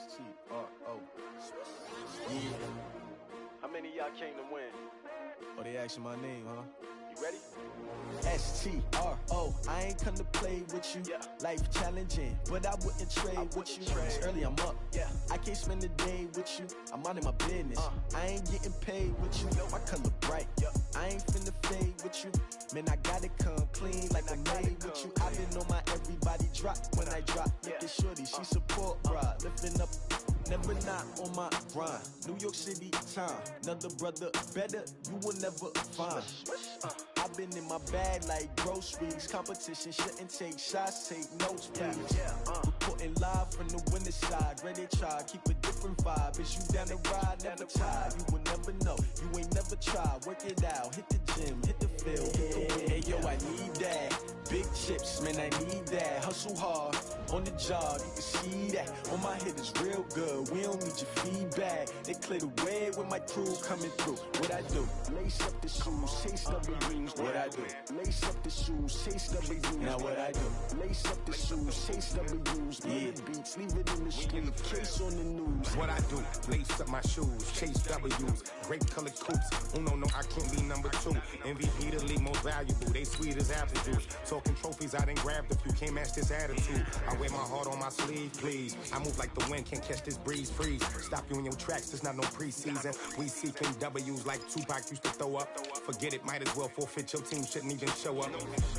S-T-R-O. Yeah. How many of y'all came to win? Oh, they asking my name, huh? You ready? S-T-R-O. I ain't come to play with you. Yeah. Life challenging, but I wouldn't trade with you. It's early, I'm up. Yeah. I can't spend the day with you. I'm out in my business. I ain't getting paid with you. My color bright. I ain't finna fade with you. Man, I gotta come clean like I made with you. I've been on my everybody drop when I drop. Look at shorty, she support, bruh. Lifting up, never not on my grind. New York City time, another brother better, you will never find. I've been in my bag like groceries. Competition shouldn't take shots, take notes, please. Reporting live from the winning side. Ready to try, keep a different vibe. Is you down the ride, never tired. You will never know, you ain't never tried. Work it out, hit the gym, hit the field, hit the win. Hey yo, I need that. Big chips, man, I need that. Hustle hard, on the job, you can see that. On my head is real good, we don't need your feedback. They clear the way with my crew coming through. What I do? Lace up the shoes, chase W's. What I do? Lace up the shoes, chase W's. Now what I do? Lace up the shoes, chase W's. Yeah. Beats, leave it in the street, case on the news. What I do? Lace up my shoes, chase W's. Grape colored coops. Oh no, I can't be number 2. MVP the league most valuable. They sweet as apple juice. Talking trophies, I done grabbed a few. Can't match this attitude. I wear my heart on my sleeve, please. I move like the wind, can't catch this breeze. Freeze. Stop you in your tracks, there's not no preseason. We seeking W's like Tupac used to throw up. Forget it, might as well forfeit. Your team shouldn't even show up.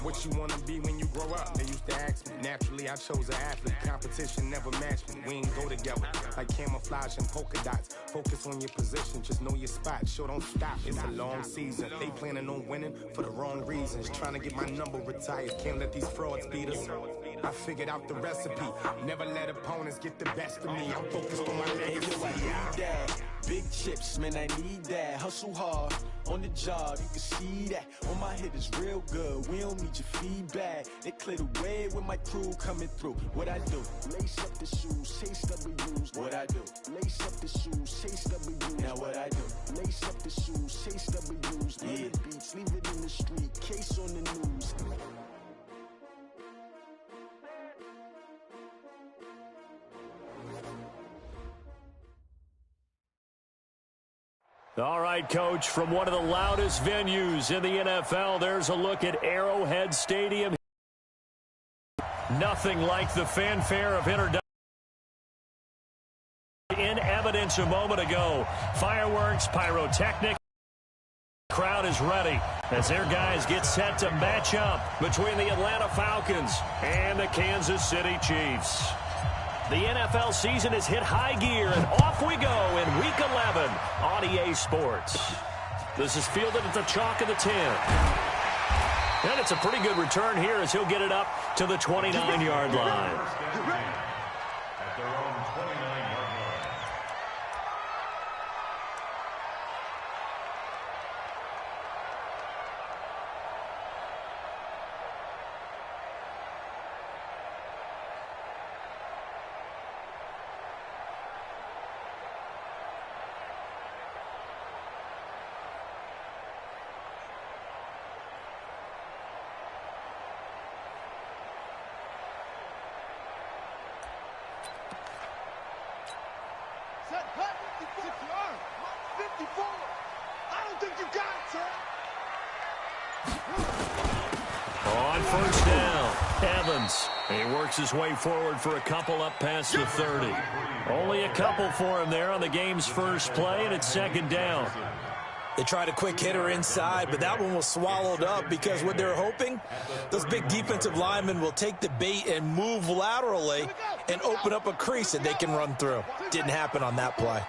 What you wanna be when you grow up? They used to ask me. Naturally, I chose an athlete. Competition never matched me. We ain't go together like camouflage and polka dots. Focus on your position, just know your spot. Sure, don't stop. It's a long season. They planning on winning for the wrong reasons. Trying to get my number retired. Can't let these frauds beat us. I figured out the recipe. Never let opponents get the best of me. I'm focused on my legacy. I need that. Big chips, man, I need that. Hustle hard, on the job, you can see that. On my head is real good, we don't need your feedback. They clear the way with my crew coming through. What I do? Lace up the shoes, chase W's. What I do? Lace up the shoes, chase W's. Now what I do? Lace up the shoes, chase W's. Yeah. Beats, leave it in the street, case on the news. All right, Coach, from one of the loudest venues in the NFL, there's a look at Arrowhead Stadium. Nothing like the fanfare of introduction in evidence a moment ago. Fireworks, pyrotechnics. The crowd is ready as their guys get set to match up between the Atlanta Falcons and the Kansas City Chiefs. The NFL season has hit high gear, and off we go in Week 11 on EA Sports. This is fielded at the chalk of the 10. And it's a pretty good return here as he'll get it up to the 29-yard line. At their own 29-yard line. Set, cut, 50-yard, 54. I don't think you got it, sir. On first down, Evans. He works his way forward for a couple up past the 30. Only a couple for him there on the game's first play, and it's second down. They tried a quick hitter inside, but that one was swallowed up because what they're hoping, those big defensive linemen will take the bait and move laterally and open up a crease that they can run through. Didn't happen on that play.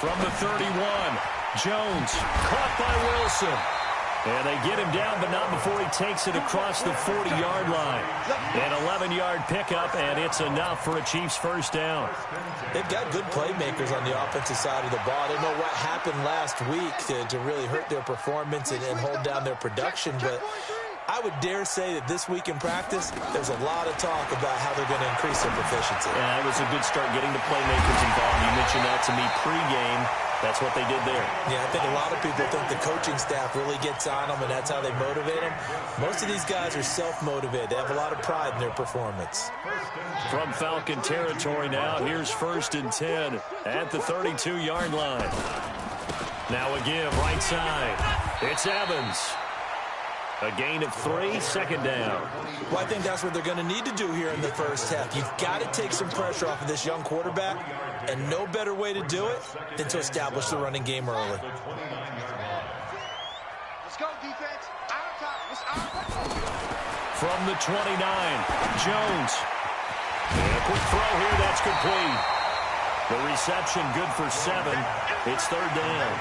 From the 31, Jones caught by Wilson. And they get him down, but not before he takes it across the 40-yard line. An 11-yard pickup, and it's enough for a Chiefs first down. They've got good playmakers on the offensive side of the ball. I don't know what happened last week to really hurt their performance and hold down their production, but I would dare say that this week in practice, there's a lot of talk about how they're going to increase their proficiency. Yeah, it was a good start getting the playmakers involved. You mentioned that to me pregame. That's what they did there. Yeah, I think a lot of people think the coaching staff really gets on them, and that's how they motivate them. Most of these guys are self-motivated. They have a lot of pride in their performance. From Falcon territory now, here's 1st and 10 at the 32-yard line. Now a give right side. It's Evans. A gain of 3, 2nd down. Well, I think that's what they're going to need to do here in the first half. You've got to take some pressure off of this young quarterback, and no better way to do it than to establish the running game early. Let's go, defense. Out of time. It's out. From the 29, Jones. And a quick throw here, that's complete. The reception good for 7. It's 3rd down.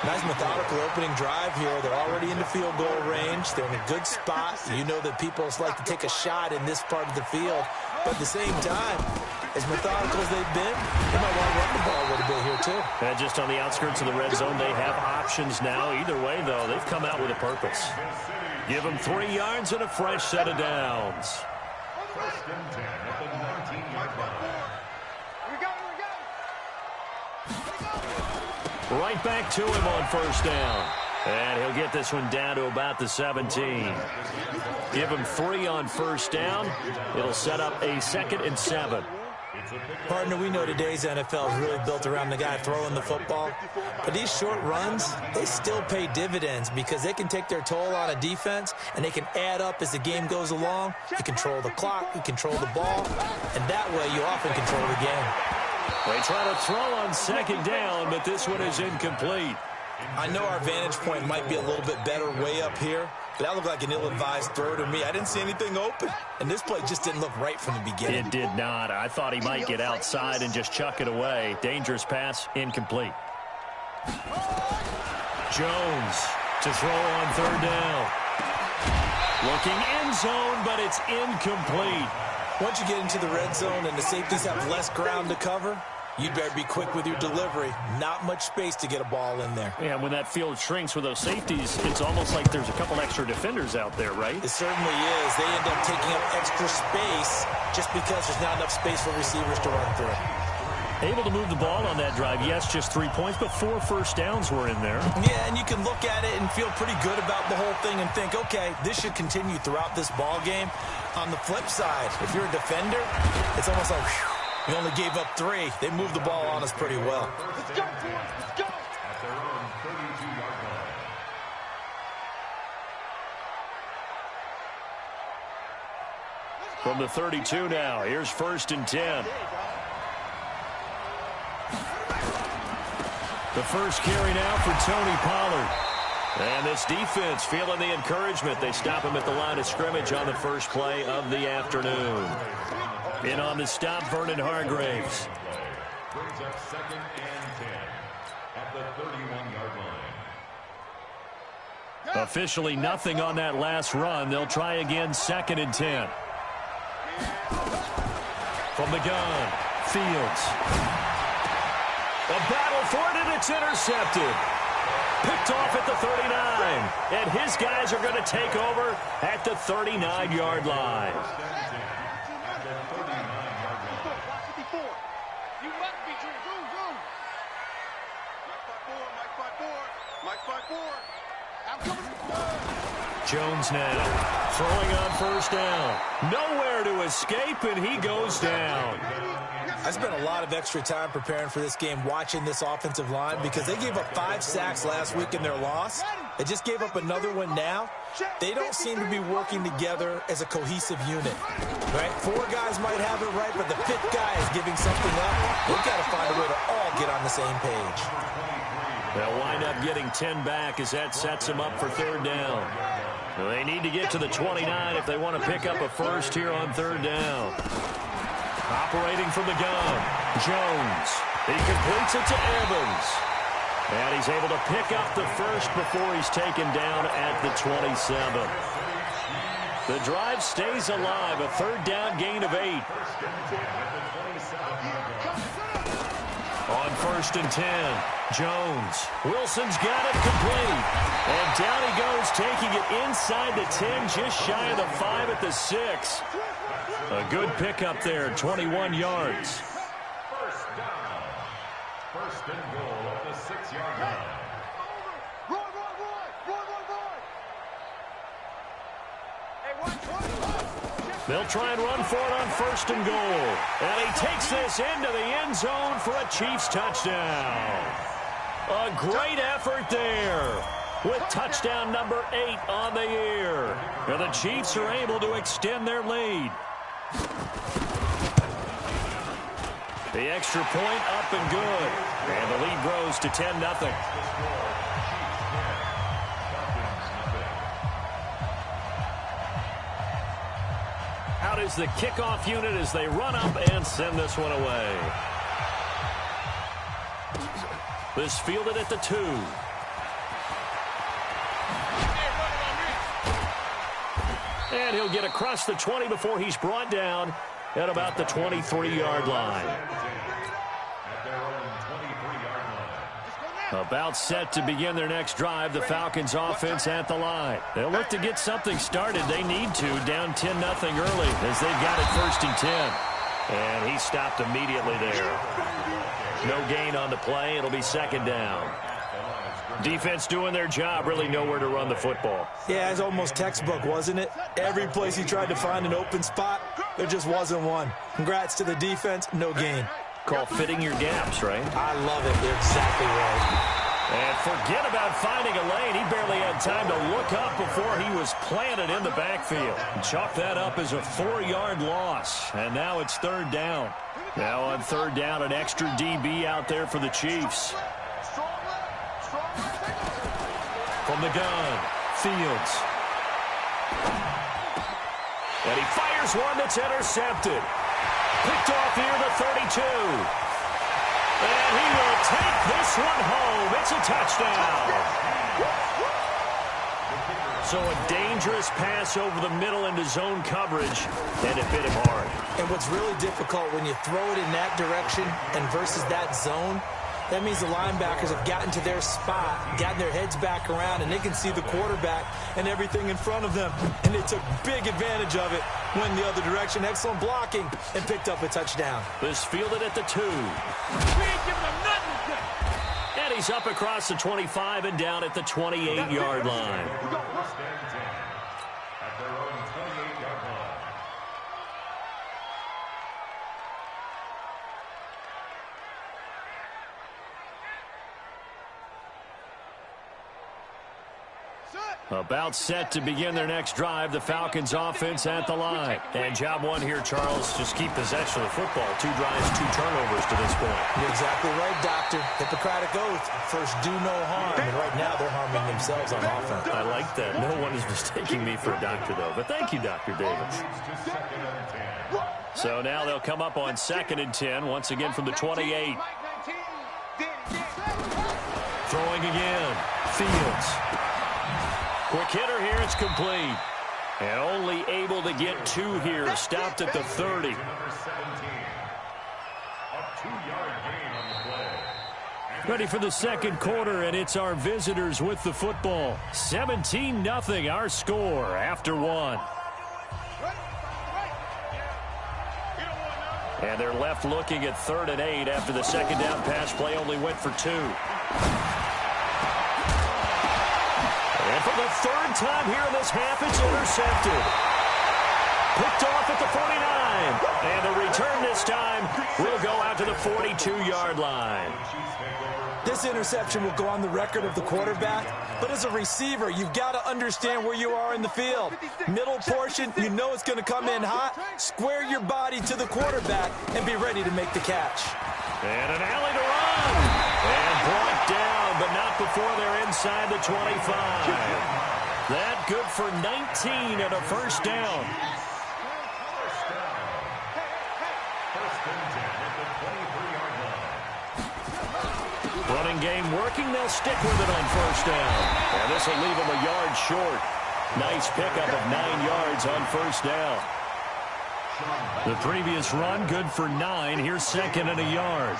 Nice methodical opening drive here. They're already in the field goal range. They're in a good spot. You know that people like to take a shot in this part of the field. But at the same time, as methodical as they've been, they might want to run the ball a little bit here too. And just on the outskirts of the red zone, they have options now. Either way, though, they've come out with a purpose. Give them 3 yards and a fresh set of downs. 1st and 10 at the 19-yard line. Right back to him on 1st down. And he'll get this one down to about the 17. Give him 3 on 1st down. It'll set up a 2nd and 7. Partner, we know today's NFL is really built around the guy throwing the football. But these short runs, they still pay dividends because they can take their toll on a defense, and they can add up as the game goes along. You control the clock, you control the ball, and that way you often control the game. They try to throw on 2nd down, but this one is incomplete. I know our vantage point might be a little bit better way up here, but that looked like an ill-advised throw to me. I didn't see anything open, and this play just didn't look right from the beginning. It did not. I thought he might get outside and just chuck it away. Dangerous pass, incomplete. Jones to throw on 3rd down. Looking end zone, but it's incomplete. Once you get into the red zone and the safeties have less ground to cover, you'd better be quick with your delivery. Not much space to get a ball in there. Yeah, when that field shrinks with those safeties, it's almost like there's a couple extra defenders out there, right? It certainly is. They end up taking up extra space just because there's not enough space for receivers to run through. Able to move the ball on that drive. Yes, just 3 points, but 4 first downs were in there. Yeah, and you can look at it and feel pretty good about the whole thing and think, okay, this should continue throughout this ball game. On the flip side, if you're a defender, it's almost like, whew, we only gave up 3. They moved the ball on us pretty well. Let's go, boys. Let's go. At their own 32-yard line. From the 32 now, here's 1st and 10. The first carry now for Tony Pollard. And this defense feeling the encouragement. They stop him at the line of scrimmage on the first play of the afternoon. In on the stop, Vernon Hargraves. Brings up 2nd and 10 at the 31-yard line. Officially nothing on that last run. They'll try again, 2nd and 10. From the gun, Fields. A battle for it, and it's intercepted. Picked off at the 39. And his guys are going to take over at the 39-yard line. You must be true. Room. Mike 5-4. I'm coming. Jones now throwing on 1st down. Nowhere to escape, and he goes down. I spent a lot of extra time preparing for this game watching this offensive line because they gave up 5 sacks last week in their loss. They just gave up another one now. They don't seem to be working together as a cohesive unit. Right? 4 guys might have it right, but the 5th guy is giving something up. They've got to find a way to all get on the same page. They'll wind up getting 10 back as that sets them up for 3rd down. They need to get to the 29 if they want to pick up a first here on 3rd down. Operating from the gun, Jones. He completes it to Evans. And he's able to pick up the first before he's taken down at the 27. The drive stays alive, a 3rd down gain of 8. On 1st and 10, Jones. Wilson's got it complete. And down he goes, taking it inside the 10, just shy of the 5 at the 6. A good pickup there, 21 yards. First and goal at the 6-yard line. Roy, Roy, Roy! Roy, Roy, Roy! Hey, watch. They'll try and run for it on first and goal. And he takes this into the end zone for a Chiefs touchdown. A great effort there with touchdown number 8 on the year. And the Chiefs are able to extend their lead. The extra point up and good. And the lead grows to 10-0. Out is the kickoff unit as they run up and send this one away. This fielded at the 2. And he'll get across the 20 before he's brought down at about the 23-yard line. About set to begin their next drive, the Falcons offense at the line. They'll look to get something started. They need to, down 10-0 early as they've got it first and 10. And he stopped immediately there. No gain on the play. It'll be second down. Defense doing their job, really nowhere to run the football. Yeah, it's almost textbook, wasn't it? Every place he tried to find an open spot, there just wasn't one. Congrats to the defense, no gain. Call fitting your gaps, right? I love it. They're exactly right. And forget about finding a lane. He barely had time to look up before he was planted in the backfield. Chalk that up as a 4-yard loss. And now it's third down. Now on third down, an extra DB out there for the Chiefs. From the gun, Fields. And he fires one that's intercepted. Picked off here, the 32. And he will take this one home. It's a touchdown. So a dangerous pass over the middle into zone coverage, and it hit him hard. And what's really difficult when you throw it in that direction and versus that zone, that means the linebackers have gotten to their spot, gotten their heads back around, and they can see the quarterback and everything in front of them. And they took big advantage of it, went the other direction, excellent blocking, and picked up a touchdown. This fielded at the 2. We ain't giving them nothing today. And he's up across the 25 and down at the 28-yard line. First and 10 at their own 28-yard line. About set to begin their next drive, the Falcons offense at the line. And job one here, Charles, just keep possession of the football. 2 drives, 2 turnovers to this point. You're exactly right, Doctor. Hippocratic oath. First, do no harm. And right now, they're harming themselves on offense. I like that. No one is mistaking me for a doctor, though. But thank you, Dr. Davis. So now they'll come up on 2nd and 10, once again from the 28. Throwing again. Fields. Quick hitter here, it's complete. And only able to get 2 here, stopped at the 30. Number 17. A 2-yard gain on the play. Ready for the second quarter, and it's our visitors with the football. 17-0, our score after 1. And they're left looking at 3rd and 8 after the second down pass play only went for 2. And for the 3rd time here in this half, it's intercepted. Picked off at the 49. And the return this time will go out to the 42-yard line. This interception will go on the record of the quarterback, but as a receiver, you've got to understand where you are in the field. Middle portion, you know it's going to come in hot. Square your body to the quarterback and be ready to make the catch. And an alley to run. And brought down, but not before they're inside the 25. That good for 19 and a first down. Running game working. They'll stick with it on first down. And this will leave them a yard short. Nice pickup of 9 yards on first down. The previous run good for 9. Here's 2nd and a yard.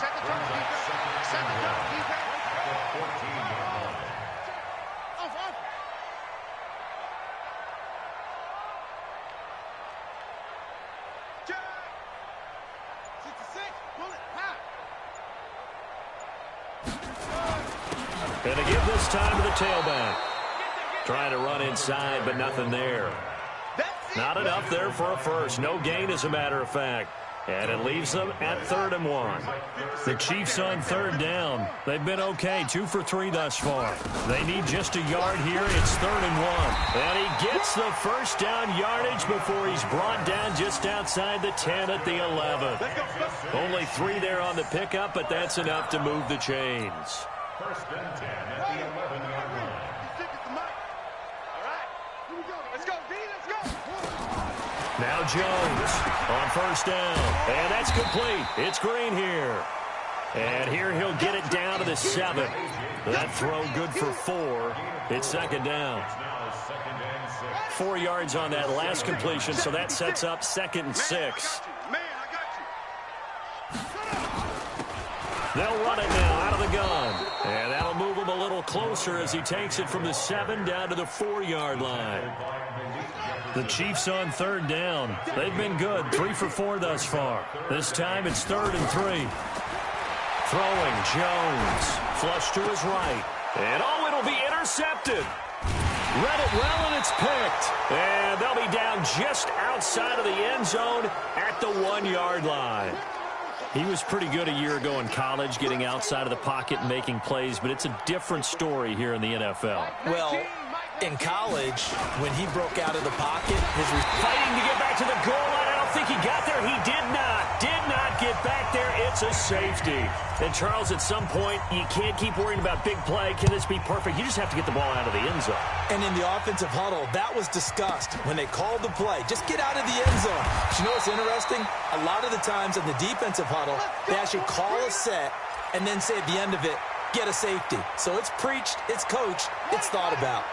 And to give this time to the tailback. Trying to run inside, but nothing there. Not enough there for a first. No gain, as a matter of fact. And it leaves them at 3rd and 1. The Chiefs on 3rd down. They've been okay, 2 for 3 thus far. They need just a yard here. It's 3rd and 1. And he gets the first down yardage before he's brought down just outside the 10 at the 11. Only 3 there on the pickup, but that's enough to move the chains. 1st and 10 at the 11-yard line. Now Jones on 1st down. And that's complete. It's Green here. And here he'll get it down to the 7. That throw good for 4. It's 2nd down. 4 yards on that last completion, so that sets up 2nd and 6. They'll run it now out of the gun. And that'll move him a little closer as he takes it from the 7 down to the 4-yard line. The Chiefs on 3rd down. They've been good, 3 for 4 thus far. This time it's 3rd and 3. Throwing, Jones. Flush to his right. And oh, it'll be intercepted. Read it well, and it's picked. And they'll be down just outside of the end zone at the 1-yard line. He was pretty good a year ago in college, getting outside of the pocket and making plays, but it's a different story here in the NFL. Well, in college, when he broke out of the pocket, fighting to get back to the goal line. I don't think he got there. He did not get back there. It's a safety. And, Charles, at some point, you can't keep worrying about big play. Can this be perfect? You just have to get the ball out of the end zone. And in the offensive huddle, that was discussed when they called the play. Just get out of the end zone. But you know what's interesting? A lot of the times in the defensive huddle, they actually call a set and then say at the end of it, get a safety. So it's preached, it's coached, it's thought about.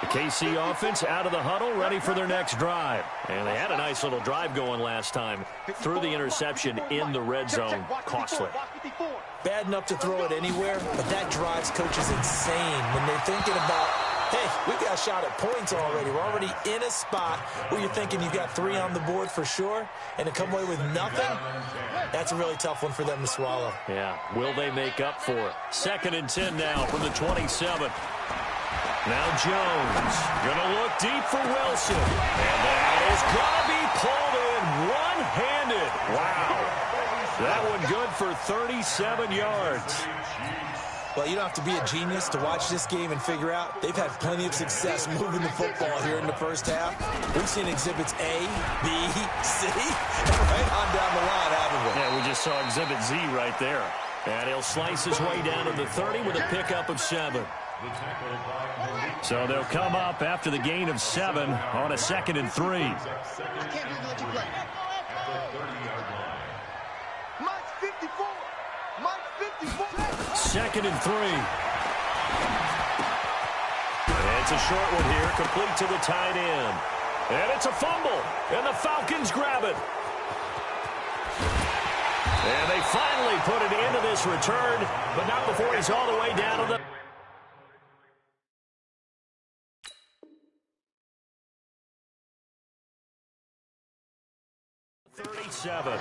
The KC offense out of the huddle, ready for their next drive. And they had a nice little drive going last time. Threw the interception in the red zone. Costly. Bad enough to throw it anywhere, but that drives coaches insane when they're thinking about, hey, we've got a shot at points already. We're already in a spot where you're thinking you've got 3 on the board for sure, and to come away with nothing, that's a really tough one for them to swallow. Yeah, will they make up for it? 2nd and 10 now from the 27. Now Jones going to look deep for Wilson. And that is going to be pulled in one-handed. Wow. That one good for 37 yards. Well, you don't have to be a genius to watch this game and figure out they've had plenty of success moving the football here in the first half. We've seen exhibits A, B, C, and right on down the line, haven't we? Yeah, we just saw exhibit Z right there. And he'll slice his way down to the 30 with a pickup of 7. So they'll come up after the gain of 7 on a 2nd and 3. I can't believe you let you play. Mike's 54. Mike's 54. 2nd and 3. It's a short one here, complete to the tight end. And it's a fumble, and the Falcons grab it. And they finally put it into this return, but not before he's all the way down to the 37.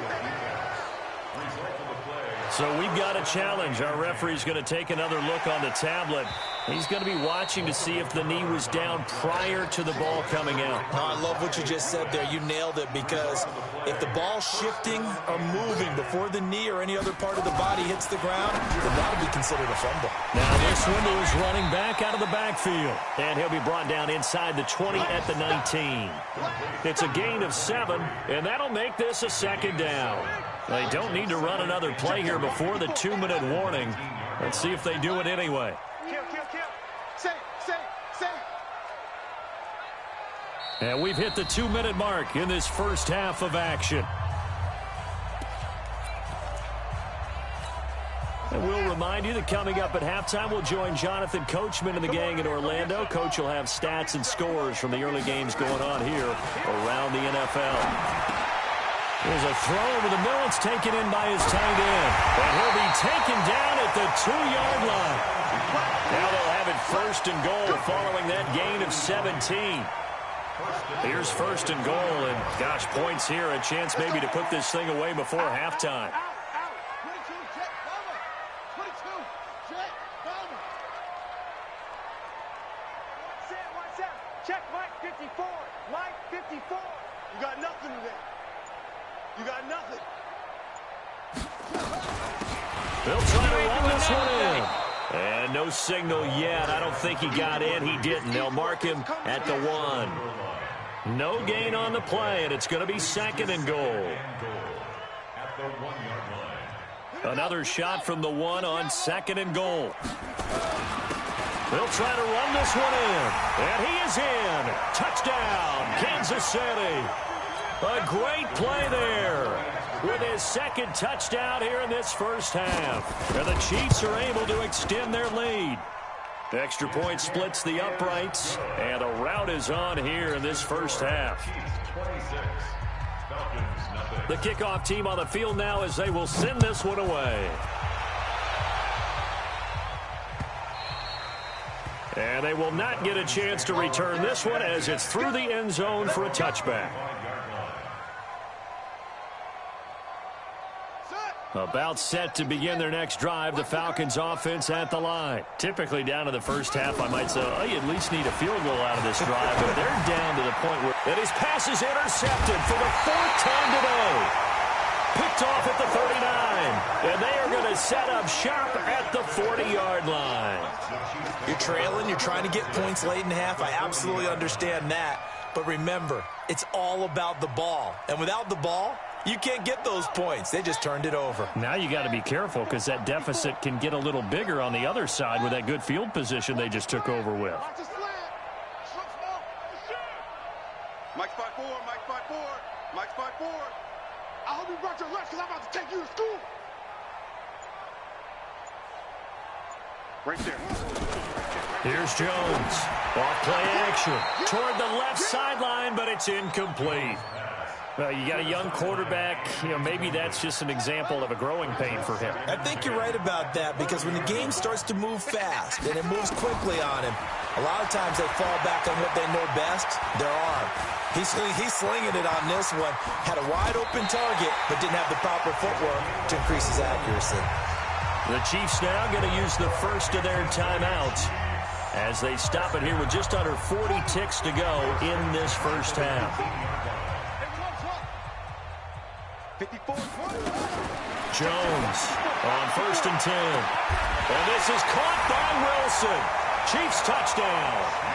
So we've got a challenge. Our referee's going to take another look on the tablet. He's going to be watching to see if the knee was down prior to the ball coming out. No, I love what you just said there. You nailed it, because if the ball's shifting or moving before the knee or any other part of the body hits the ground, then that'll be considered a fumble. Now this one is running back out of the backfield. And he'll be brought down inside the 20 at the 19. It's a gain of 7, and that'll make this a 2nd down. They don't need to run another play here before the 2-minute warning. Let's see if they do it anyway. And we've hit the 2-minute mark in this first half of action. And we'll remind you that coming up at halftime, we'll join Jonathan Coachman and the gang in Orlando. Coach will have stats and scores from the early games going on here around the NFL. There's a throw over the middle. It's taken in by his tight end. And he'll be taken down at the 2-yard line. Now they'll have it 1st and goal following that gain of 17. Here's 1st and goal, and gosh, points here, a chance maybe to put this thing away before halftime. Watch out. Check Mike 54. Mike 54. You got nothing today. You got nothing. They'll try to run this one in. And no signal yet. I don't think he got in. He didn't. They'll mark him at the 1. No gain on the play, and it's going to be 2nd and goal. Another shot from the 1 on 2nd and goal. They'll try to run this one in. And he is in. Touchdown, Kansas City. A great play there with his 2nd touchdown here in this first half. And the Chiefs are able to extend their lead. The extra point splits the uprights, and a rout is on here in this first half. The kickoff team on the field now as they will send this one away. And they will not get a chance to return this one as it's through the end zone for a touchback. About set to begin their next drive, the Falcons offense at the line. Typically down to the first half, I might say, oh, you at least need a field goal out of this drive, but they're down to the point where that his pass is intercepted for the 4th time today. Picked off at the 39, and they are going to set up shop at the 40-yard line. You're trailing, you're trying to get points late in half. I absolutely understand that. But remember, it's all about the ball. And without the ball, you can't get those points. They just turned it over. Now you got to be careful because that deficit can get a little bigger on the other side with that good field position they just took over with. Mike's 5-4, Mike's 5-4, Mike's 5-4. I hope you brought your lunch because I'm about to take you to school. Right there. Here's Jones. Off play action. Toward the left sideline, but it's incomplete. You got a young quarterback. Maybe that's just an example of a growing pain for him. I think you're right about that because when the game starts to move fast and it moves quickly on him, a lot of times they fall back on what they know best, their arm. He's slinging it on this one. Had a wide open target, but didn't have the proper footwork to increase his accuracy. The Chiefs now going to use the first of their timeouts as they stop it here with just under 40 ticks to go in this first half. Jones on 1st and 10. And this is caught by Wilson. Chiefs touchdown.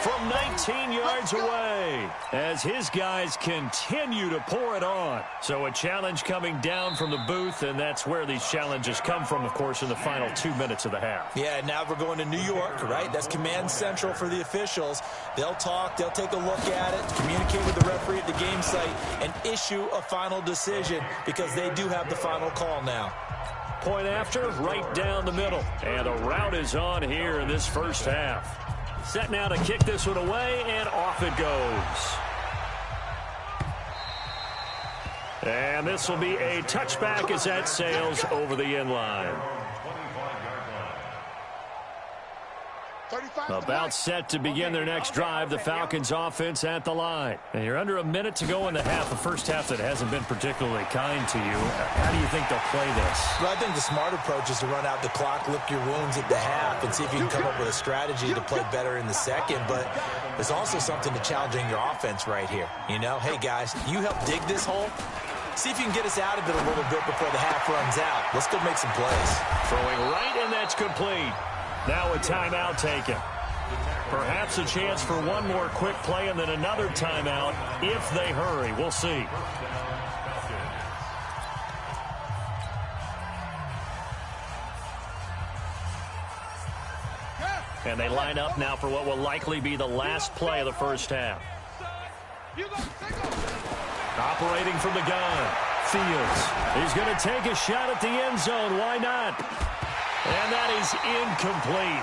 From 19 yards away as his guys continue to pour it on. So a challenge coming down from the booth, and that's where these challenges come from, of course, in the final 2 minutes of the half. Yeah, now we're going to New York, right? That's command central for the officials. They'll talk, they'll take a look at it, communicate with the referee at the game site, and issue a final decision because they do have the final call now. Point after, right down the middle. And a rout is on here in this first half. Set now to kick this one away, and off it goes. And this will be a touchback as that sails over the end line. About set to begin their next drive, the Falcons offense at the line. And you're under a minute to go in the half, a first half that hasn't been particularly kind to you. How do you think they'll play this? Well, I think the smart approach is to run out the clock, lick your wounds at the half, and see if you can come up with a strategy to play better in the second. But there's also something to challenging your offense right here. You know, hey, guys, you help dig this hole. See if you can get us out of it a little bit before the half runs out. Let's go make some plays. Throwing right, and that's complete. Now a timeout taken. Perhaps a chance for one more quick play and then another timeout if they hurry. We'll see. And they line up now for what will likely be the last play of the first half. Operating from the gun, Fields. He's going to take a shot at the end zone. Why not? And that is incomplete.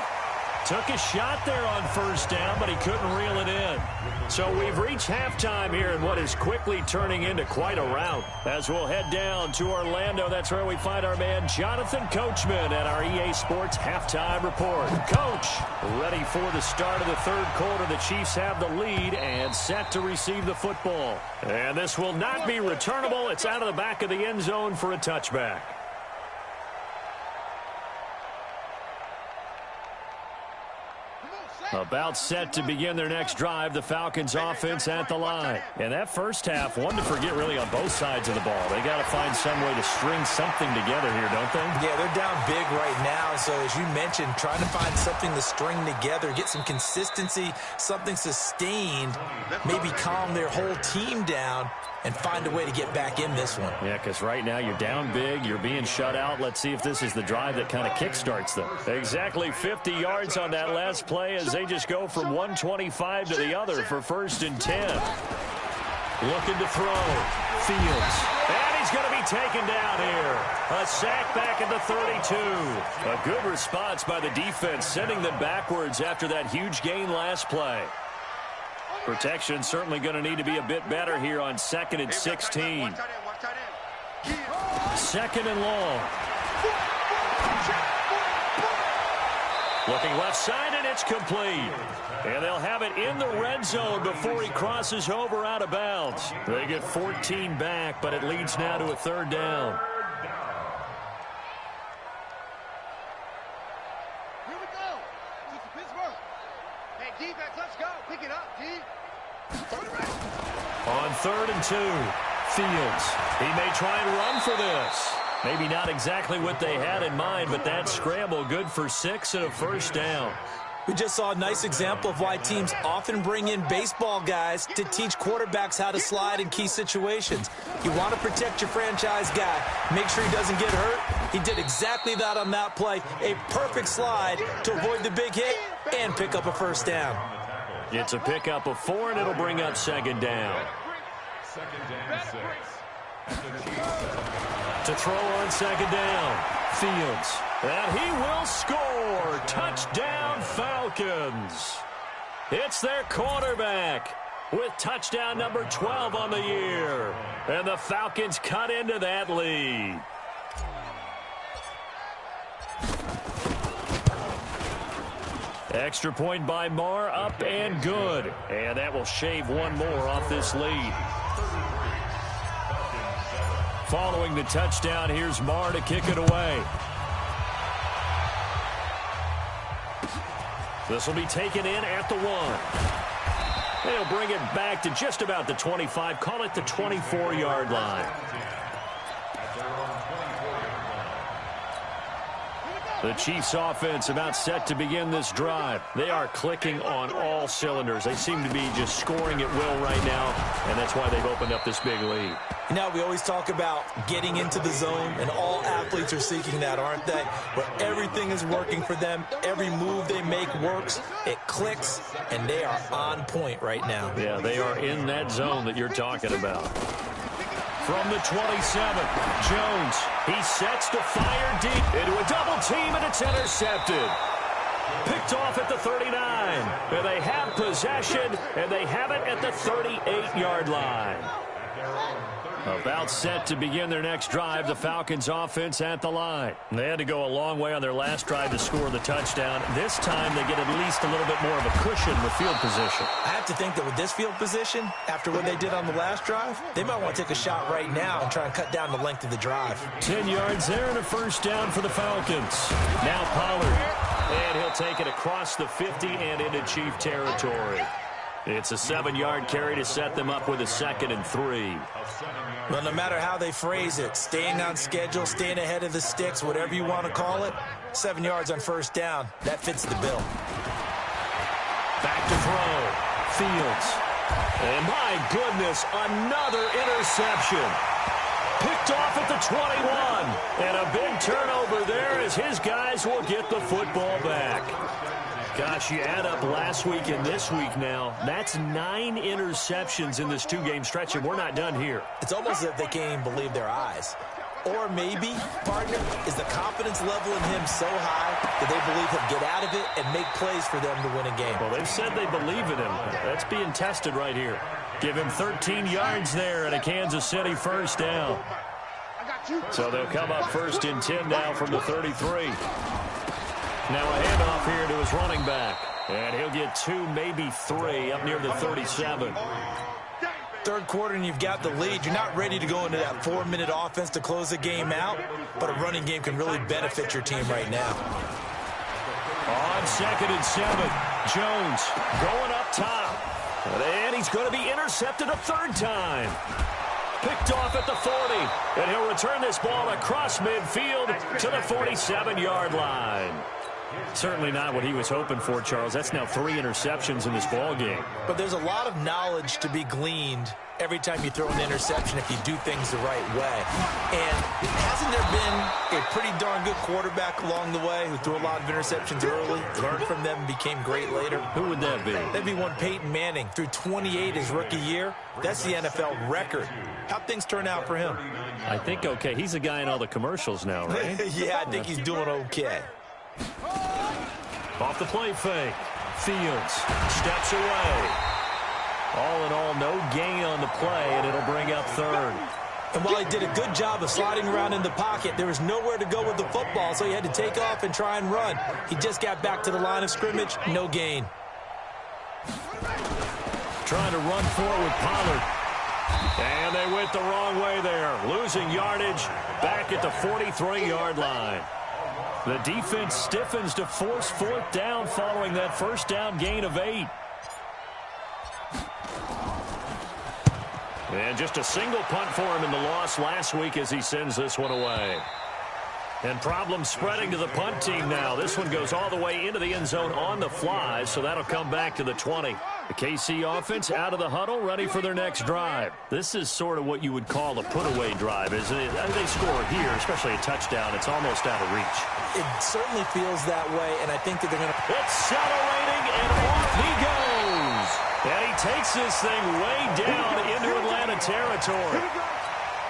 Took a shot there on first down, but he couldn't reel it in. So we've reached halftime here in what is quickly turning into quite a rout. As we'll head down to Orlando, that's where we find our man Jonathan Coachman at our EA Sports Halftime Report. Coach, ready for the start of the third quarter. The Chiefs have the lead and set to receive the football. And this will not be returnable. It's out of the back of the end zone for a touchback. About set to begin their next drive, the Falcons offense at the line. And that first half, one to forget really on both sides of the ball. They got to find some way to string something together here, don't they? Yeah, they're down big right now. So as you mentioned, trying to find something to string together, get some consistency, something sustained, maybe calm their whole team down and find a way to get back in this one. Yeah, because right now you're down big, you're being shut out. Let's see if this is the drive that kind of kickstarts them. Exactly 50 yards on that last play as they just go from 125 to the other for 1st and 10. Looking to throw. Fields. And he's going to be taken down here. A sack back at the 32. A good response by the defense, sending them backwards after that huge gain last play. Protection certainly going to need to be a bit better here on 2nd and 16. 2nd and long. Looking left side, and it's complete. And they'll have it in the red zone before he crosses over out of bounds. They get 14 back, but it leads now to a 3rd down. Here we go. This is Pittsburgh. Hey, defense, let's go. Pick it up, D. On 3rd and 2, Fields. He may try and run for this. Maybe not exactly what they had in mind, but that scramble good for 6 and a 1st down. We just saw a nice example of why teams often bring in baseball guys to teach quarterbacks how to slide in key situations. You want to protect your franchise guy. Make sure he doesn't get hurt. He did exactly that on that play. A perfect slide to avoid the big hit and pick up a 1st down. It's a pickup of 4, and it'll bring up 2nd down. 2nd and 6. To throw on 2nd down, Fields. And he will score. Touchdown, Falcons. It's their quarterback with touchdown number 12 on the year. And the Falcons cut into that lead. Extra point by Marr, up and good. And that will shave one more off this lead. Following the touchdown, here's Marr to kick it away. This will be taken in at the 1. They'll bring it back to just about the 25, call it the 24-yard line. The Chiefs offense about set to begin this drive. They are clicking on all cylinders. They seem to be just scoring at will right now, and that's why they've opened up this big lead. You know, we always talk about getting into the zone, and all athletes are seeking that, aren't they? Where everything is working for them. Every move they make works. It clicks, and they are on point right now. Yeah, they are in that zone that you're talking about. From the 27, Jones, he sets to fire deep into a double team, and it's intercepted. Picked off at the 39. And they have possession, and they have it at the 38-yard line. About set to begin their next drive, the Falcons offense at the line. They had to go a long way on their last drive to score the touchdown. This time they get at least a little bit more of a cushion with field position. I have to think that with this field position, after what they did on the last drive, they might want to take a shot right now and try and cut down the length of the drive. 10 yards there and a 1st down for the Falcons. Now Pollard, and he'll take it across the 50 and into Chief territory. It's a 7-yard carry to set them up with a 2nd and 3. Well, no matter how they phrase it, staying on schedule, staying ahead of the sticks, whatever you want to call it, 7 yards on 1st down, that fits the bill. Back to throw. Fields. And my goodness, another interception. Picked off at the 21. And a big turnover there as his guys will get the football back. Gosh, you add up last week and this week now, that's 9 interceptions in this 2-game stretch, and we're not done here. It's almost as if they can't even believe their eyes. Or maybe, partner, is the confidence level in him so high that they believe he'll get out of it and make plays for them to win a game. Well, they've said they believe in him. That's being tested right here. Give him 13 yards there and a Kansas City 1st down. So they'll come up 1st and 10 now from the 33. Now a handoff here to his running back. And he'll get 2, maybe 3 up near the 37. Third quarter and you've got the lead. You're not ready to go into that 4-minute offense to close the game out, but a running game can really benefit your team right now. On 2nd and 7. Jones going up top. And he's going to be intercepted a third time. Picked off at the 40. And he'll return this ball across midfield to the 47-yard line. Certainly not what he was hoping for, Charles. That's now 3 interceptions in this ball game. But there's a lot of knowledge to be gleaned every time you throw an interception if you do things the right way. And hasn't there been a pretty darn good quarterback along the way who threw a lot of interceptions early, learned from them, and became great later? Who would that be? That'd be one Peyton Manning. Threw 28 his rookie year. That's the NFL record. How'd things turn out for him? I think okay. He's a guy in all the commercials now, right? Yeah, I think he's doing okay. Off the play fake. Fields steps away. All in all, no gain on the play, and it'll bring up third. And while he did a good job of sliding around in the pocket, there was nowhere to go with the football, so he had to take off and try and run. He just got back to the line of scrimmage, no gain. Trying to run forward with Pollard. And they went the wrong way there. Losing yardage back at the 43-yard line. The defense stiffens to force 4th down following that first down gain of 8. And just a single punt for him in the loss last week as he sends this one away. And problems spreading to the punt team now. This one goes all the way into the end zone on the fly, so that'll come back to the 20. The KC offense out of the huddle, ready for their next drive. This is sort of what you would call a put-away drive, isn't it? They score here, especially a touchdown. It's almost out of reach. It certainly feels that way, and I think that they're going to... Accelerating, and off he goes. And he takes this thing way down into Atlanta territory.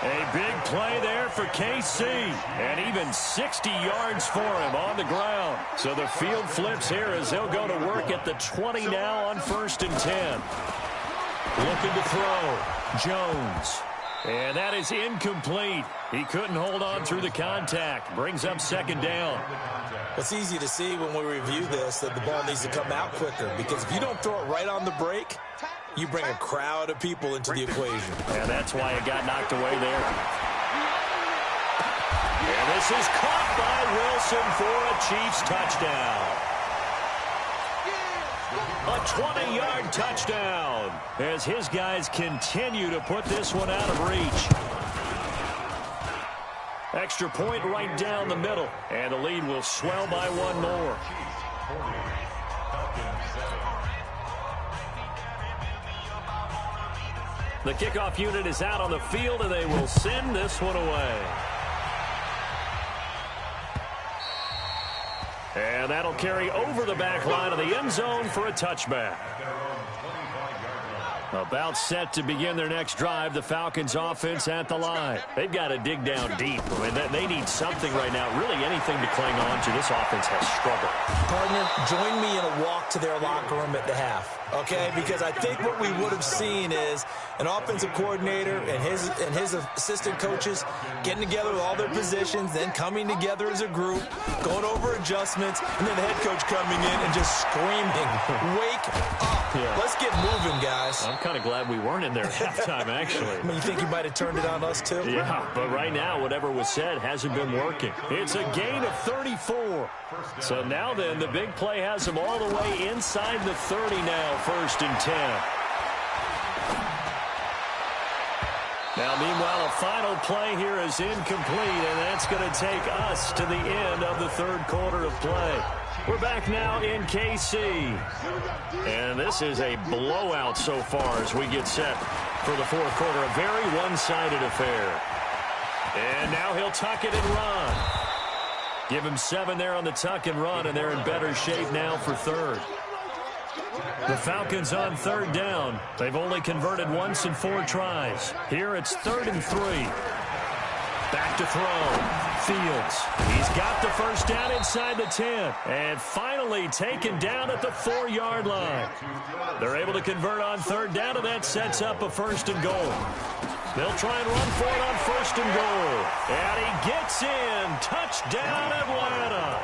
A big play there for KC, and even 60 yards for him on the ground. So the field flips here as they'll go to work at the 20 now on 1st and 10. Looking to throw. Jones. And that is incomplete. He couldn't hold on through the contact. Brings up 2nd down. It's easy to see when we review this that the ball needs to come out quicker, because if you don't throw it right on the break, you bring a crowd of people into the equation. And that's why it got knocked away there. And this is caught by Wilson for a Chiefs touchdown. A 20-yard touchdown as his guys continue to put this one out of reach. Extra point right down the middle, and the lead will swell by 1 more. The kickoff unit is out on the field, and they will send this one away. And that'll carry over the back line of the end zone for a touchback. About set to begin their next drive, the Falcons offense at the line. They've got to dig down deep. I mean, they need something right now, really anything to cling on to. This offense has struggled. Partner, join me in a walk to their locker room at the half, okay? Because I think what we would have seen is an offensive coordinator and his assistant coaches getting together with all their positions, then coming together as a group, going over adjustments, and then the head coach coming in and just screaming, "Wake up. Yeah. Let's get moving, guys." I'm kind of glad we weren't in there at halftime, actually. I mean, you think you might have turned it on us, too? Yeah, but right now, whatever was said hasn't been working. It's a gain of 34. So now then, the big play has them all the way inside the 30 now, 1st and 10. Now, meanwhile, a final play here is incomplete, and that's going to take us to the end of the 3rd quarter of play. We're back now in KC. And this is a blowout so far as we get set for the 4th quarter. A very one-sided affair. And now he'll tuck it and run. Give him 7 there on the tuck and run, and they're in better shape now for 3rd. The Falcons on 3rd down. They've only converted once in 4 tries. Here it's 3rd and 3. Back to throw. Fields. He's got the first down inside the 10. And finally taken down at the 4-yard line. They're able to convert on 3rd down, and that sets up a 1st and goal. They'll try and run for it on 1st and goal. And he gets in. Touchdown, Atlanta.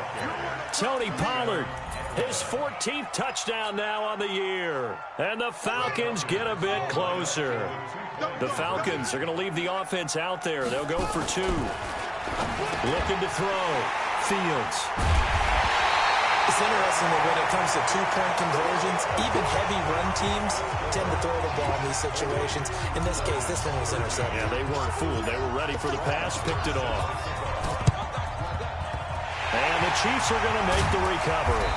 Tony Pollard. His 14th touchdown now on the year. And the Falcons get a bit closer. The Falcons are going to leave the offense out there. They'll go for 2. Looking to throw. Fields. It's interesting that when it comes to two-point conversions, even heavy run teams tend to throw the ball in these situations. In this case, this one was intercepted. Yeah, they weren't fooled. They were ready for the pass, picked it off. And the Chiefs are going to make the recovery.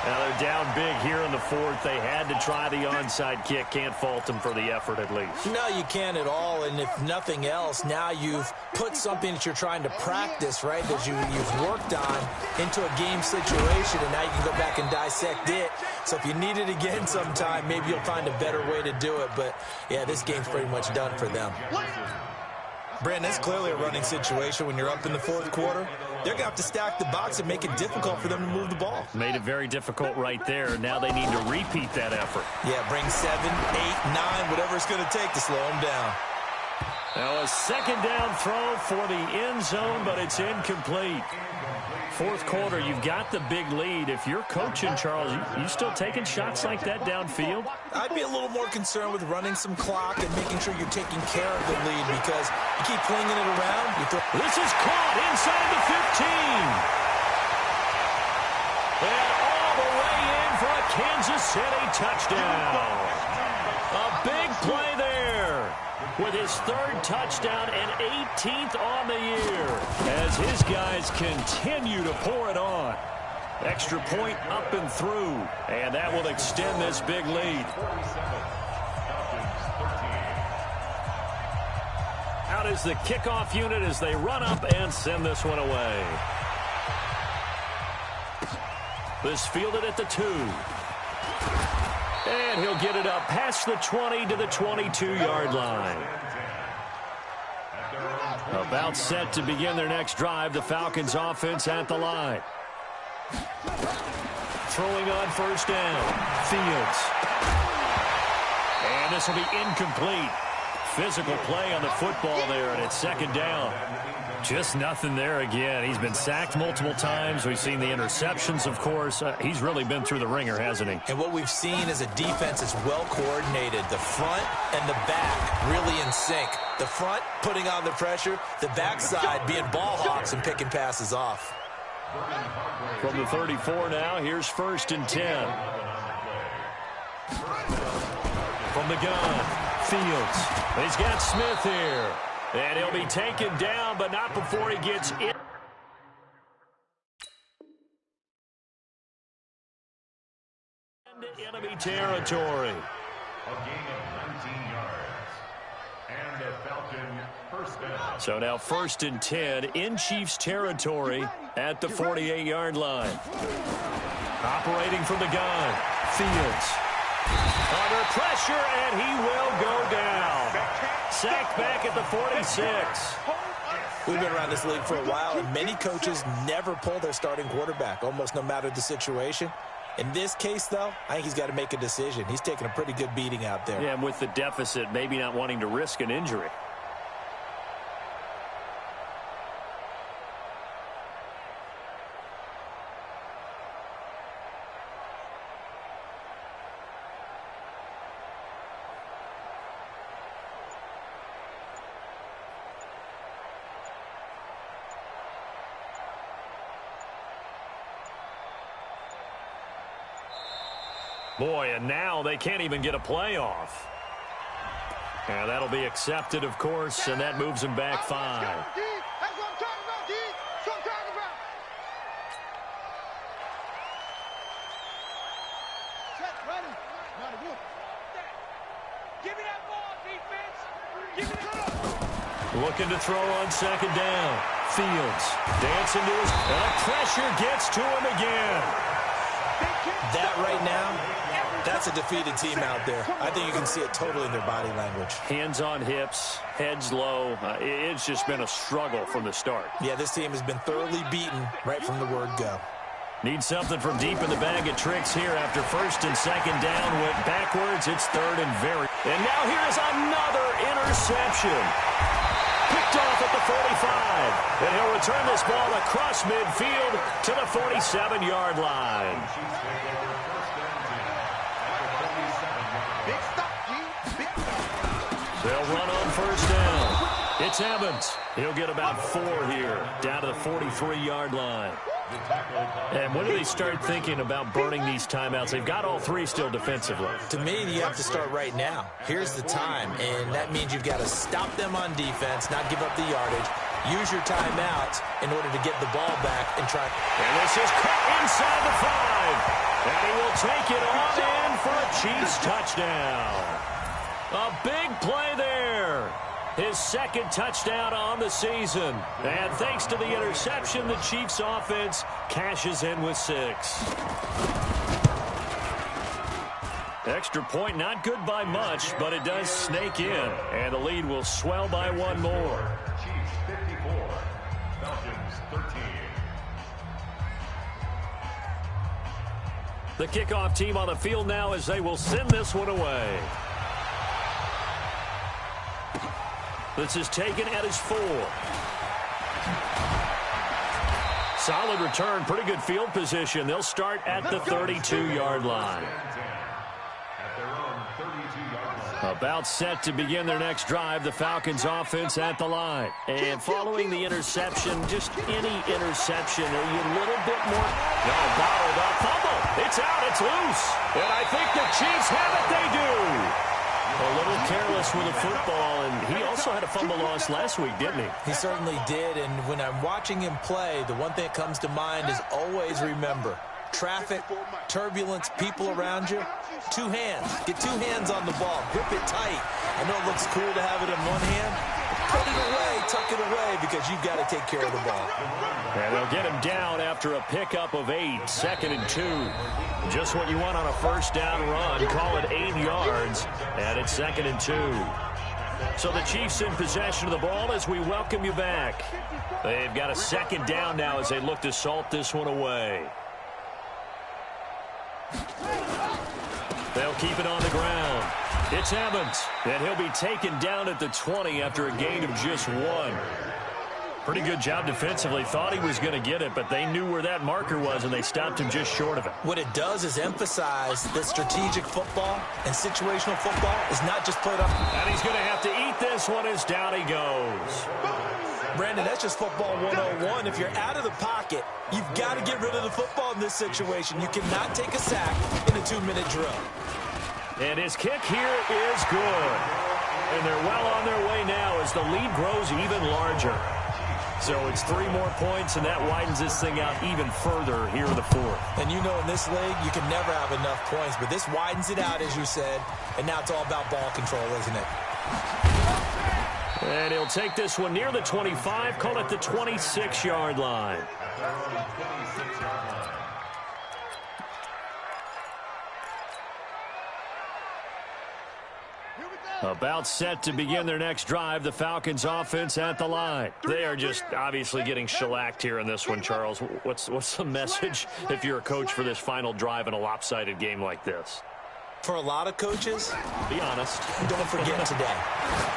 Now they're down big here in the fourth. They had to try the onside kick. Can't fault them for the effort at least. No, you can't at all. And if nothing else, now you've put something that you're trying to practice, right, that you've worked on into a game situation, and now you can go back and dissect it. So if you need it again sometime, maybe you'll find a better way to do it. But, yeah, this game's pretty much done for them. Brandon, it's clearly a running situation when you're up in the fourth quarter. They're going to have to stack the box and make it difficult for them to move the ball. Made it very difficult right there. Now they need to repeat that effort. Yeah, bring 7, 8, 9, whatever it's going to take to slow them down. Now a second down throw for the end zone, but it's incomplete. Fourth quarter, you've got the big lead. If you're coaching, Charles, you still taking shots like that downfield? I'd be a little more concerned with running some clock and making sure you're taking care of the lead, because you keep flinging it around. This is caught inside the 15. And all the way in for a Kansas City touchdown. A big play there with his third touchdown and 18th on the year as his guys continue to pour it on. Extra point up and through, and that will extend this big lead. Out is the kickoff unit as they run up and send this one away. This fielded at the 2. And he'll get it up past the 20 to the 22-yard line. About set to begin their next drive, the Falcons offense at the line. Throwing on first down, Fields. And this will be incomplete. Physical play on the football there, and it's second down. Just nothing there again. He's been sacked multiple times. We've seen the interceptions, of course. He's really been through the ringer, hasn't he? And what we've seen is a defense that's well coordinated. The front and the back really in sync. The front putting on the pressure, the backside being ball hawks and picking passes off. From the 34 now, here's first and 10. From the gun, Fields. He's got Smith here. And he'll be taken down, but not before he gets in. Into enemy territory. A gain of 19 yards. And the Falcon first down. So now first and 10 in Chiefs territory at the 48-yard line. Operating from the gun, Fields. Under pressure, and he will go down. Sacked back at the 46. We've been around this league for a while, and many coaches never pull their starting quarterback, almost no matter the situation. In this case, though, I think he's got to make a decision. He's taking a pretty good beating out there. Yeah, and with the deficit, maybe not wanting to risk an injury. Boy, and now they can't even get a playoff. And that'll be accepted, of course, and that moves them back 5. That's what I'm talking about, D. That's what I'm talking about. Set, ready. Give me that ball, defense. Give me that. Looking to throw on second down. Fields dancing to his... And the pressure gets to him again. That right now, that's a defeated team out there. I think you can see it totally in their body language. Hands on hips, heads low. It's just been a struggle from the start. Yeah, this team has been thoroughly beaten right from the word go. Need something from deep in the bag of tricks here after first and second down. Went backwards. It's third and very... And now here is another interception. Picked off at the 45. And he'll return this ball across midfield to the 47-yard line. They'll run on first down. It's Evans. He'll get about 4 here, down to the 43-yard line. And when do they start thinking about burning these timeouts? They've got all three still defensively. To me, you have to start right now. Here's the time, and that means you've got to stop them on defense, not give up the yardage, use your timeouts in order to get the ball back and try. And this is caught inside the 5. And he will take it on in for a Chiefs touchdown. A big play there. His second touchdown on the season. And thanks to the interception, the Chiefs offense cashes in with 6. Extra point, not good by much, but it does snake in. And the lead will swell by 1 more. Chiefs 54, Falcons 13. The kickoff team on the field now as they will send this one away. This is taken at his 4. Solid return, pretty good field position. They'll start at the 32-yard line. About set to begin their next drive, the Falcons offense at the line. And following the interception, just any interception, are you a little bit more... No, bottled up. Fumble. It's out. It's loose. And I think the Chiefs have it. They do. A little careless with the football, and he also had a fumble loss last week, didn't he? He certainly did, and when I'm watching him play, the one thing that comes to mind is always remember, traffic, turbulence, people around you, 2 hands. Get 2 hands on the ball. Grip it tight. I know it looks cool to have it in one hand. Put it away, tuck it away, because you've got to take care of the ball. And they'll get him down after a pickup of 8, 2nd and 2. Just what you want on a first down run. Call it 8 yards, and it's 2nd and 2. So the Chiefs in possession of the ball as we welcome you back. They've got a 2nd down now as they look to salt this one away. They'll keep it on the ground. It's Evans, and he'll be taken down at the 20 after a gain of just 1. Pretty good job defensively. Thought he was going to get it, but they knew where that marker was, and they stopped him just short of it. What it does is emphasize that strategic football and situational football is not just played up. And he's going to have to eat this one as down he goes. Brandon, that's just football 101. If you're out of the pocket, you've got to get rid of the football in this situation. You cannot take a sack in a 2-minute drill. And his kick here is good. And they're well on their way now as the lead grows even larger. So it's 3 more points, and that widens this thing out even further here in the 4th. And you know in this league, you can never have enough points, but this widens it out, as you said, and now it's all about ball control, isn't it? And he'll take this one near the 25, call it the 26-yard line. About set to begin their next drive, the Falcons offense at the line. They are just obviously getting shellacked here in this one, Charles. What's the message if you're a coach for this final drive in a lopsided game like this? For a lot of coaches, be honest. Don't forget today.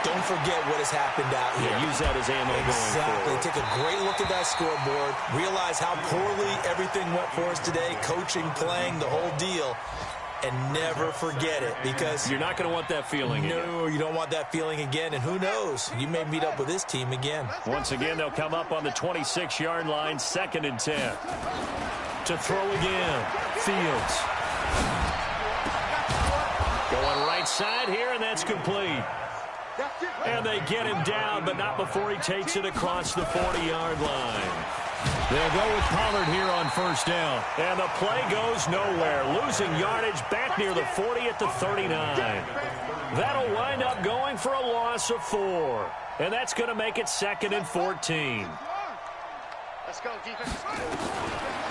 Don't forget what has happened out here. Yeah, use that as ammo going forward. Take a great look at that scoreboard. Realize how poorly everything went for us today. Coaching, playing, the whole deal. And never forget it, because you're not going to want that feeling again. No, you don't want that feeling again. And who knows? You may meet up with this team again. Once again, they'll come up on the 26-yard line, 2nd and 10. To throw again. Fields. Going right side here, and that's complete. And they get him down, but not before he takes it across the 40-yard line. They'll go with Pollard here on first down. And the play goes nowhere. Losing yardage back near the 40 at the 39. That'll wind up going for a loss of 4. And that's going to make it 2nd and 14. Let's go, defense.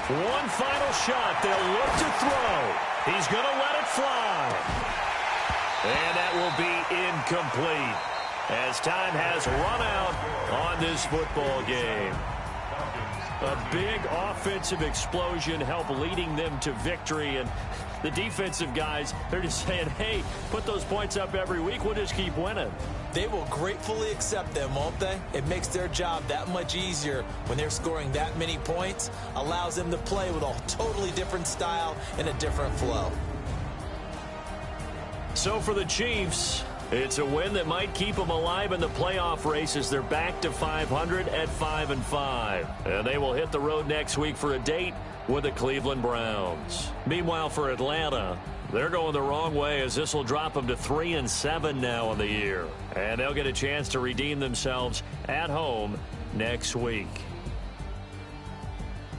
One final shot. They'll look to throw. He's going to let it fly. And that will be incomplete as time has run out on this football game. A big offensive explosion helped leading them to victory. And the defensive guys, they're just saying, hey, put those points up every week. We'll just keep winning. They will gratefully accept them, won't they? It makes their job that much easier when they're scoring that many points. Allows them to play with a totally different style and a different flow. So for the Chiefs, It's a win that might keep them alive in the playoff race as they're back to 500 at 5-5. And they will hit the road next week for a date with the Cleveland Browns. Meanwhile, for Atlanta, they're going the wrong way as this will drop them to 3-7 now in the year. And they'll get a chance to redeem themselves at home next week.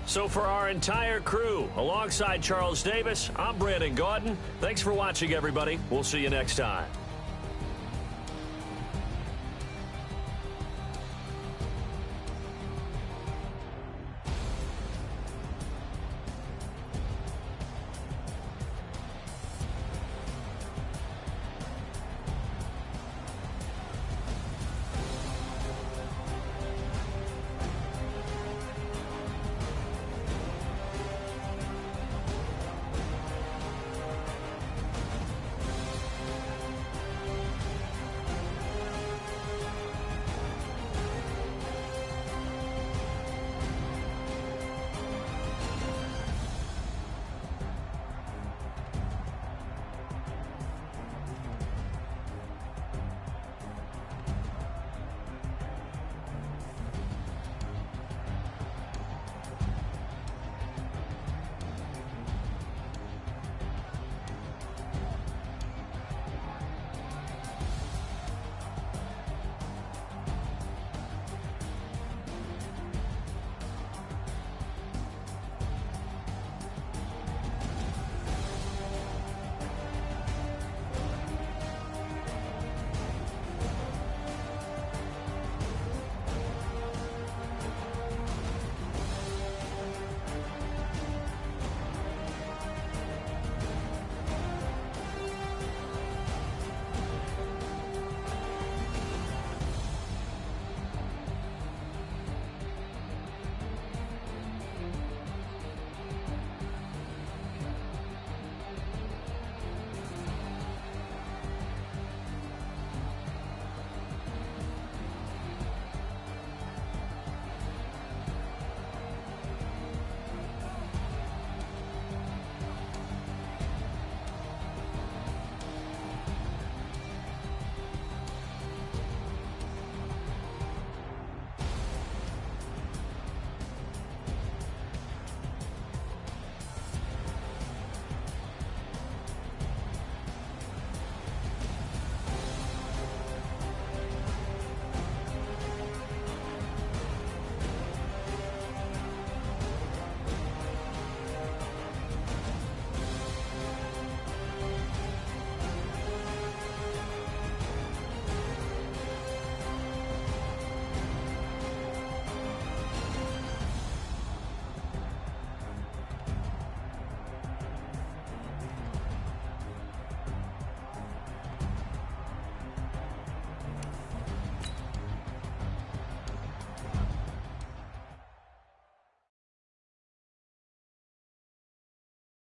So for our entire crew, alongside Charles Davis, I'm Brandon Gaudin. Thanks for watching, everybody. We'll see you next time.